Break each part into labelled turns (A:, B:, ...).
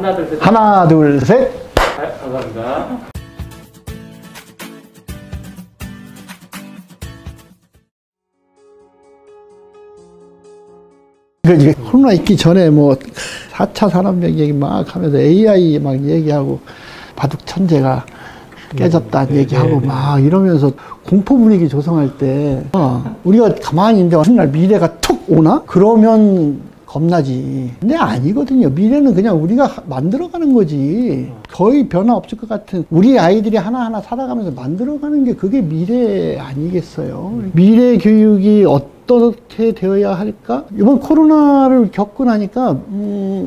A: 하나, 둘, 셋.
B: 하나, 둘, 셋.
A: 네, 감사합니다.
B: 이게 코로나 있기 전에 뭐 4차 산업혁명 얘기 막 하면서 AI 막 얘기하고 바둑 천재가 깨졌다는 얘기하고 막 이러면서 공포 분위기 조성할 때 우리가 가만히 있는데 어느 날 미래가 툭 오나? 그러면 겁나지. 근데 아니거든요. 미래는 그냥 우리가 만들어가는 거지. 거의 변화 없을 것 같은 우리 아이들이 하나하나 살아가면서 만들어가는 게 그게 미래 아니겠어요. 미래 교육이 어떻게 되어야 할까? 이번 코로나를 겪고 나니까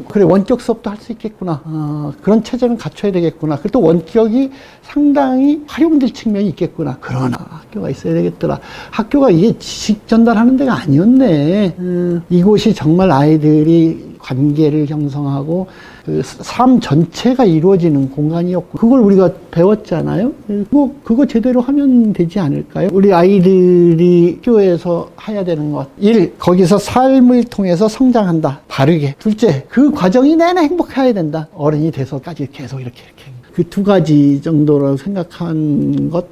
B: 그래 원격 수업도 할 수 있겠구나. 그런 체제는 갖춰야 되겠구나. 그리고 또 원격이 상당히 활용될 측면이 있겠구나. 그러나 학교가 있어야 되겠더라. 학교가 이게 지식 전달하는 데가 아니었네. 이곳이 정말 아이들이 관계를 형성하고 그 삶 전체가 이루어지는 공간이었고 그걸 우리가 배웠잖아요. 그거 제대로 하면 되지 않을까요? 우리 아이들이 학교에서 해야 되는 것 1. 거기서 삶을 통해서 성장한다. 바르게. 둘째, 그 과정이 내내 행복해야 된다. 어른이 돼서까지 계속 이렇게 그 두 가지 정도로 생각한 것.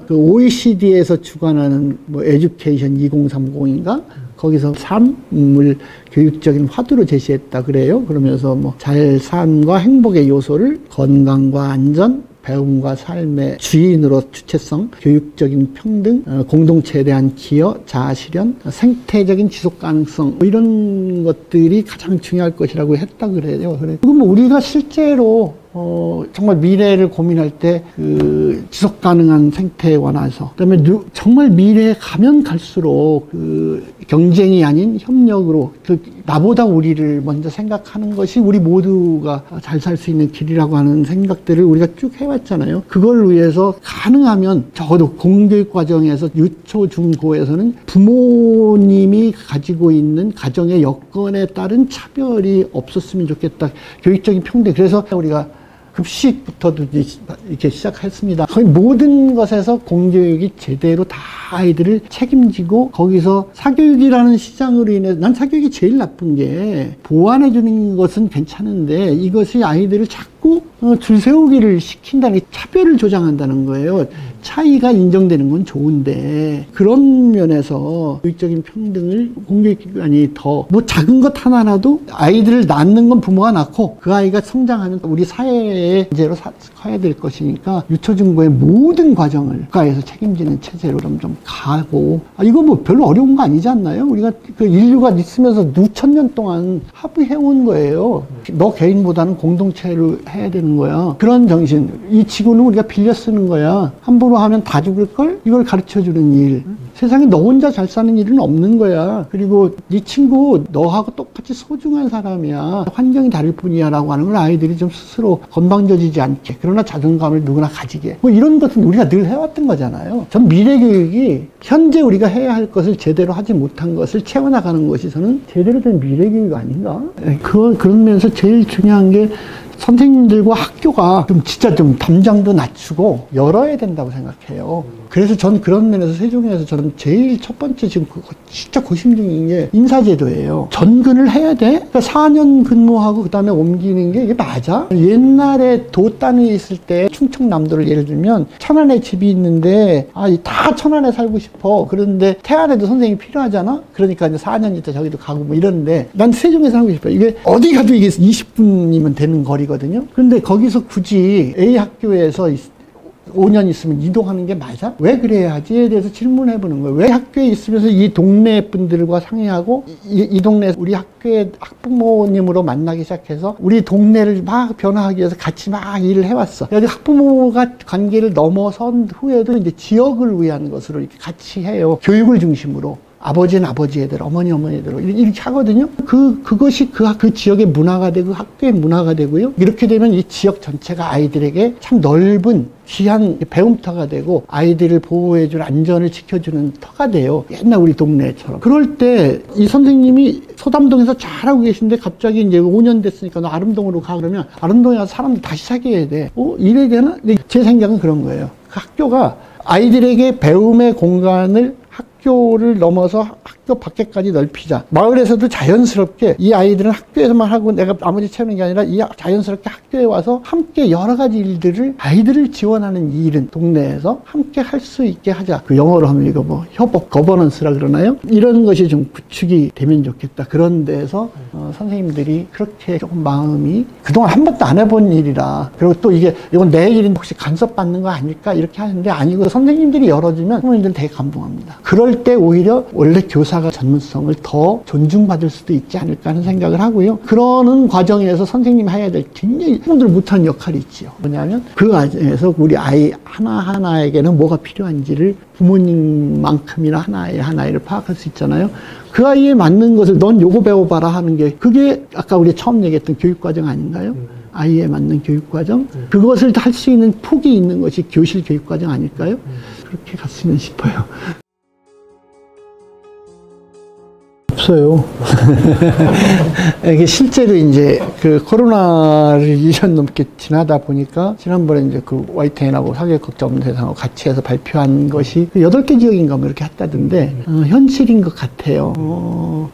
B: 그 OECD에서 주관하는 뭐 에듀케이션 2030인가? 거기서 삶을 교육적인 화두로 제시했다 그래요. 그러면서 뭐 잘 삶과 행복의 요소를 건강과 안전, 배움과 삶의 주인으로 주체성, 교육적인 평등, 공동체에 대한 기여, 자아실현, 생태적인 지속가능성 뭐 이런 것들이 가장 중요할 것이라고 했다 그래요. 그리고 뭐 우리가 실제로 정말 미래를 고민할 때 그 지속 가능한 생태에 관해서 그다음에 정말 미래에 가면 갈수록 그 경쟁이 아닌 협력으로 나보다 우리를 먼저 생각하는 것이 우리 모두가 잘 살 수 있는 길이라고 하는 생각들을 우리가 쭉 해왔잖아요. 그걸 위해서 가능하면 적어도 공교육 과정에서 유초, 중, 고에서는 부모님이 가지고 있는 가정의 여건에 따른 차별이 없었으면 좋겠다. 교육적인 평등. 그래서 우리가 급식부터도 이렇게 시작했습니다. 거의 모든 것에서 공교육이 제대로 다 아이들을 책임지고 거기서 사교육이라는 시장으로 인해서 난 사교육이 제일 나쁜 게 보완해 주는 것은 괜찮은데 이것이 아이들을 자꾸 줄 세우기를 시킨다는 차별을 조장한다는 거예요. 차이가 인정되는 건 좋은데 그런 면에서 교육적인 평등을 공교육기관이 더 뭐 작은 것 하나라도 아이들을 낳는 건 부모가 낳고 그 아이가 성장하는 우리 사회의 문제로 커야 될 것이니까 유초중고의 모든 과정을 국가에서 책임지는 체제로 좀 가고 이거 뭐 별로 어려운 거 아니지 않나요? 우리가 그 인류가 있으면서 수천 년 동안 합의해온 거예요. 너 개인보다는 공동체를 해야 되는 거야. 그런 정신. 이 지구는 우리가 빌려 쓰는 거야. 함부로 하면 다 죽을 걸? 이걸 가르쳐주는 일. 세상에 너 혼자 잘 사는 일은 없는 거야. 그리고 네 친구 너하고 똑같이 소중한 사람이야. 환경이 다를 뿐이야 라고 하는 걸 아이들이 좀 스스로 건방져지지 않게 그러나 자존감을 누구나 가지게 뭐 이런 것은 우리가 늘 해왔던 거잖아요. 전 미래교육이 현재 우리가 해야 할 것을 제대로 하지 못한 것을 채워나가는 것이 저는 제대로 된 미래교육 아닌가? 그런 면에서 제일 중요한 게 선생님들과 학교가 진짜 좀 담장도 낮추고 열어야 된다고 생각해요. 그래서 전 그런 면에서 세종에서 저는 제일 첫 번째 지금 진짜 고심 중인 게 인사제도예요. 전근을 해야 돼? 그러니까 4년 근무하고 그 다음에 옮기는 게 이게 맞아? 옛날에 도단에 있을 때 충청남도를 예를 들면 천안에 집이 있는데 다 천안에 살고 싶어. 그런데 태안에도 선생님이 필요하잖아? 그러니까 이제 4년 있다 저기도 가고 뭐 이러는데 난 세종에서 살고 싶어. 이게 어디 가도 이게 20분이면 되는 거리거든요. 그런데 거기서 굳이 A 학교에서 5년 있으면 이동하는 게 맞아? 왜 그래야 하지에 대해서 질문해 보는 거예요. 왜 학교에 있으면서 이 동네 분들과 상의하고 이 동네 우리 학교의 학부모님으로 만나기 시작해서 우리 동네를 막 변화하기 위해서 같이 막 일을 해왔어. 그래서 학부모가 관계를 넘어선 후에도 이제 지역을 위한 것으로 이렇게 같이 해요. 교육을 중심으로. 아버지는 아버지 애들, 어머니 애들 이렇게 하거든요. 그것이 그 지역의 문화가 되고 학교의 문화가 되고요. 이렇게 되면 이 지역 전체가 아이들에게 참 넓은 귀한 배움터가 되고 아이들을 보호해주는 안전을 지켜주는 터가 돼요. 옛날 우리 동네처럼. 그럴 때 이 선생님이 소담동에서 잘하고 계신데 갑자기 이제 5년 됐으니까 너 아름동으로 가 그러면 아름동에 가서 사람들 다시 사귀어야 돼. 이래야 되나? 제 생각은 그런 거예요. 그 학교가 아이들에게 배움의 공간을 학교를 넘어서 학교 밖에까지 넓히자. 마을에서도 자연스럽게 이 아이들은 학교에서만 하고 내가 나머지 채우는 게 아니라 이 자연스럽게 학교에 와서 함께 여러 가지 일들을 아이들을 지원하는 이 일은 동네에서 함께 할 수 있게 하자. 그 영어로 하면 이거 뭐 협업 거버넌스라 그러나요? 이런 것이 좀 구축이 되면 좋겠다. 그런 데에서 선생님들이 그렇게 조금 마음이 그동안 한 번도 안 해본 일이라, 그리고 또 이건 내 일인데 혹시 간섭받는 거 아닐까 이렇게 하는데 아니고 선생님들이 열어주면 부모님들은 되게 감동합니다. 그럴 때 오히려 원래 교사가 전문성을 더 존중받을 수도 있지 않을까 하는 생각을 하고요. 그러는 과정에서 선생님이 해야 될 굉장히 부모들 못하는 역할이 있지요. 뭐냐면 그 과정에서 우리 아이 하나하나에게는 뭐가 필요한지를 부모님만큼이나 하나아이를 파악할 수 있잖아요. 그 아이에 맞는 것을 넌 요거 배워봐라 하는 게, 그게 아까 우리 처음 얘기했던 교육과정 아닌가요? 아이에 맞는 교육과정? 그것을 할 수 있는 폭이 있는 것이 교실 교육과정 아닐까요? 그렇게 갔으면 싶어요. 없어요. 이게 실제로 이제 그 코로나를 1년 넘게 지나다 보니까 지난번에 이제 그 YTN하고 사교육 걱정 대상하고 같이 해서 발표한 것이 8개 지역인가 뭐 이렇게 했다던데 현실인 것 같아요.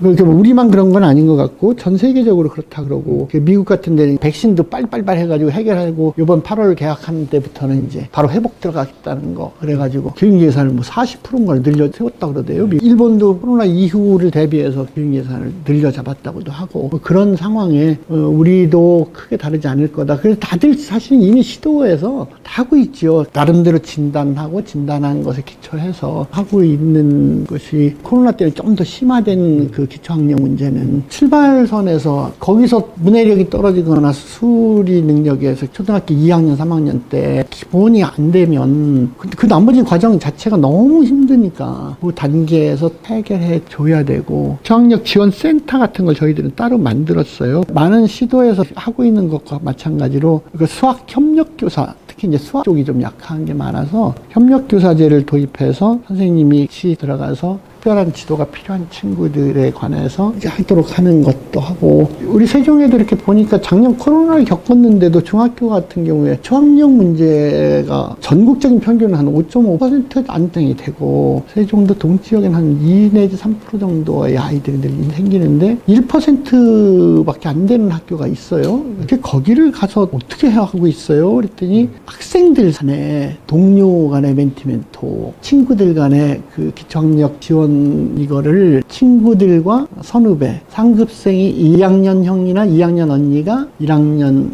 B: 그러니까 뭐 우리만 그런 건 아닌 것 같고 전 세계적으로 그렇다 그러고, 미국 같은 데는 백신도 빨리빨리 해가지고 해결하고 이번 8월 개학하는 때부터는 이제 바로 회복 들어가겠다는 거 그래가지고 교육 예산을 뭐 40%인가 늘려 세웠다 그러대요. 일본도 코로나 이후를 대비해서 교육 예산을 늘려 잡았다고도 하고, 그런 상황에 우리도 크게 다르지 않을 거다. 그래서 다들 사실 이미 시도해서 다 하고 있죠. 나름대로 진단하고 진단한 것에 기초해서 하고 있는 것이, 코로나 때문에 좀 더 심화된 그 기초학력 문제는 출발선에서 거기서 문해력이 떨어지거나 수리 능력에서 초등학교 2학년 3학년 때 기본이 안 되면 그 나머지 과정 자체가 너무 힘드니까 그 단계에서 해결해 줘야 되고, 기초학력 지원 센터 같은 걸 저희들은 따로 만들었어요. 많은 시도에서 하고 있는 것과 마찬가지로 수학 협력교사, 특히 이제 수학 쪽이 좀 약한 게 많아서 협력교사제를 도입해서 선생님이 들어가서 특별한 지도가 필요한 친구들에 관해서 이제 하도록 하는 것도 하고, 우리 세종에도 이렇게 보니까 작년 코로나를 겪었는데도 중학교 같은 경우에 초학력 문제가 전국적인 평균은 한 5.5% 안정이 되고, 세종도 동지역에는 한 2 내지 3% 정도의 아이들이 생기는데 1%밖에 안 되는 학교가 있어요. 거기를 가서 어떻게 하고 있어요? 그랬더니 학생들 간에, 동료 간의 멘티멘토, 친구들 간의 그 기초학력 지원 이거를 친구들과 선후배, 상급생이 2학년 형이나 2학년 언니가 1학년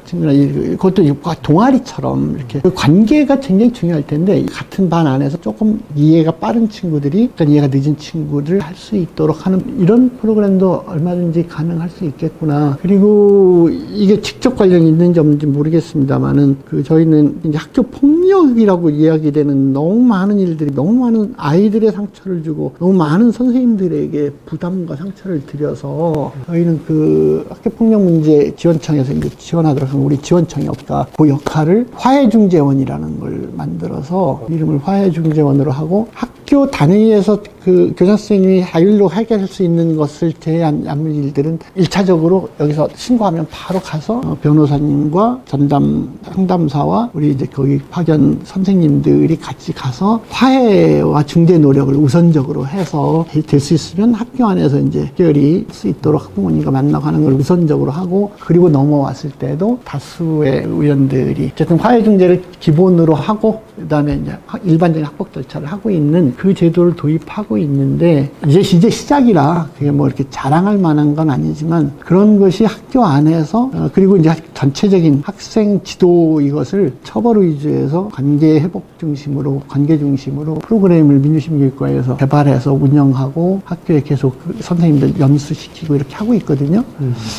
B: 친구나, 그것도 동아리처럼 이렇게 그 관계가 굉장히 중요할 텐데, 같은 반 안에서 조금 이해가 빠른 친구들이 이해가 늦은 친구를 할 수 있도록 하는 이런 프로그램도 얼마든지 가능할 수 있겠구나. 그리고 이게 직접 관련이 있는지 없는지 모르겠습니다만은 저희는 이제 학교 폭력이라고 이야기되는 너무 많은 일들이, 너무 많은 아이들의 상처를 주고 너무 많은 선생님들에게 부담과 상처를 드려서, 저희는 그 학교폭력 문제 지원청에서 이제 지원하도록 한 우리 지원청이 없다. 그 역할을 화해중재원이라는 걸 만들어서 이름을 화해중재원으로 하고, 학교 단위에서 그 교사 선생님이 자율로 해결할 수 있는 것을 제외한 일들은 1차적으로 여기서 신고하면 바로 가서 변호사님과 전담 상담사와 우리 이제 거기 파견 선생님들이 같이 가서 화해와 중재 노력을 우선적으로 해서 될 수 있으면 학교 안에서 이제 해결이 수 있도록 학부모님과 만나고 하는 걸 우선적으로 하고, 그리고 넘어왔을 때도 다수의 의원들이 어쨌든 화해 중재를 기본으로 하고 그다음에 이제 일반적인 학폭 절차를 하고 있는 그 제도를 도입하고 있는데, 이제 시작이라 그게 뭐 이렇게 자랑할 만한 건 아니지만 그런 것이 학교 안에서 그리고 이제 전체적인 학생 지도 이것을 처벌 위주에서 관계 회복 중심으로, 관계 중심으로 프로그램을 민주심교육과에서 개발해서 운영하고 학교에 계속 선생님들 연수시키고 이렇게 하고 있거든요.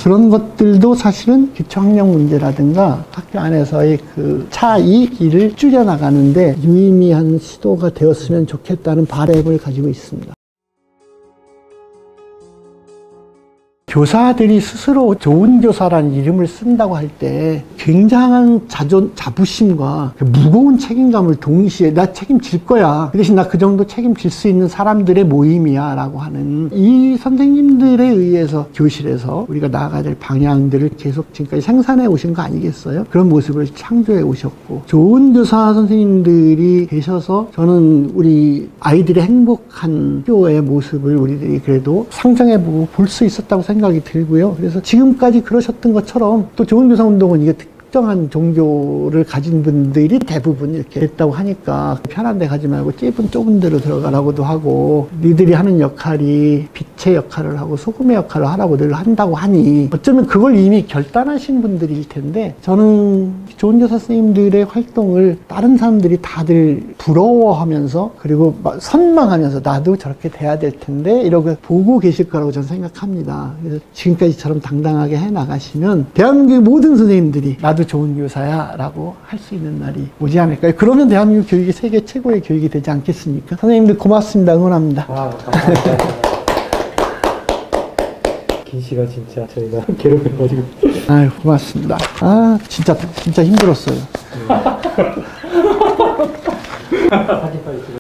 B: 그런 것들도 사실은 기초학력 문제라든가 학교 안에서의 그 차이를 줄여나가는데 유의미한 시도가 되었으면 좋겠다는 바람을 가지고 있습니다. 교사들이 스스로 좋은 교사라는 이름을 쓴다고 할 때 굉장한 자부심과 무거운 책임감을 동시에 나 책임질 거야. 그 대신 나 그 정도 책임질 수 있는 사람들의 모임이야 라고 하는 이 선생님들에 의해서 교실에서 우리가 나아가야 될 방향들을 계속 지금까지 생산해 오신 거 아니겠어요? 그런 모습을 창조해 오셨고 좋은 교사 선생님들이 계셔서 저는 우리 아이들의 행복한 학교의 모습을 우리들이 그래도 상정해보고 볼 수 있었다고 생각이 들고요. 그래서 지금까지 그러셨던 것처럼 또 좋은 교사 운동은 이게 특정한 종교를 가진 분들이 대부분 이렇게 됐다고 하니까 편한 데 가지 말고 좁은 데로 들어가라고도 하고 니들이 하는 역할이 빛의 역할을 하고 소금의 역할을 하라고 늘 한다고 하니 어쩌면 그걸 이미 결단하신 분들일 텐데 저는 좋은 교사 선생님들의 활동을 다른 사람들이 다들 부러워하면서 그리고 선망하면서 나도 저렇게 돼야 될 텐데 이러고 보고 계실 거라고 저는 생각합니다. 그래서 지금까지처럼 당당하게 해나가시면 대한민국의 모든 선생님들이 나도 좋은 교사야 라고 할 수 있는 날이 오지 않을까요? 그러면 대한민국 교육이 세계 최고의 교육이 되지 않겠습니까? 선생님들 고맙습니다. 응원합니다.
A: 감사합니다. 긴 시간 진짜 저희가 괴롭혀가지고.
B: 아유, 고맙습니다. 진짜 힘들었어요.
A: 사진 빨리 찍어.